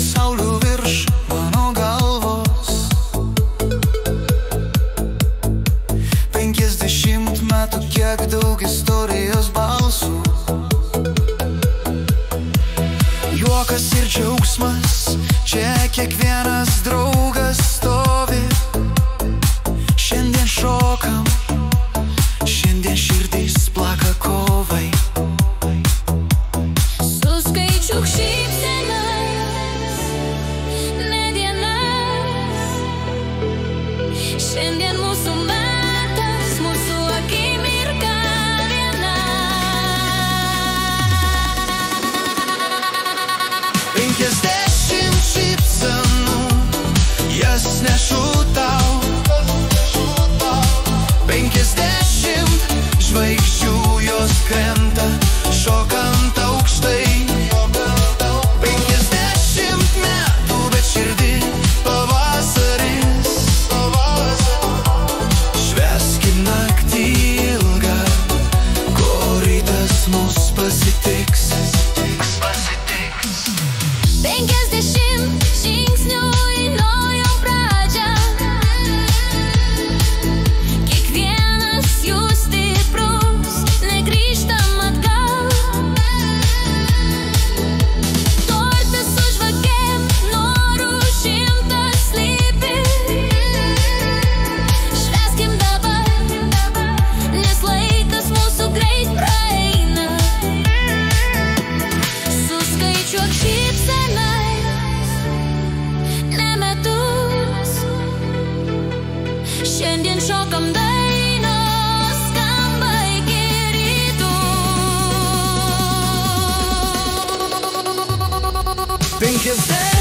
Saulių virš mano galvos, 50 metų, kiek daug istorijos balsų, juokas ir džiaugsmas, čia kiekvienas draugas stovi. Šiandien šokam, šiandien širdys plaka kovai. Suskaičiuk šypseną, šiandien mūsų metas, mūsų akimirka viena. 50 šypsenų, jas nešu tau. 50 žvaigždžių, jos krenta, šokant aukštai. 50 metų, bet širdį pavasaris. Švęskim naktį ilgą, kol rytas mus pasitiks. 50 žingsnių į naują pradžią, kiekvienas jų stiprus, negrįžtam atgal. Tortas su žvakėm, norų šimtas slypi. Švęskim dabar, nes laikas mūsų greit praeina. Suskaičiuok šypsenas, ne metus. Šiandien šokam, dainos skamba iki rytų. 50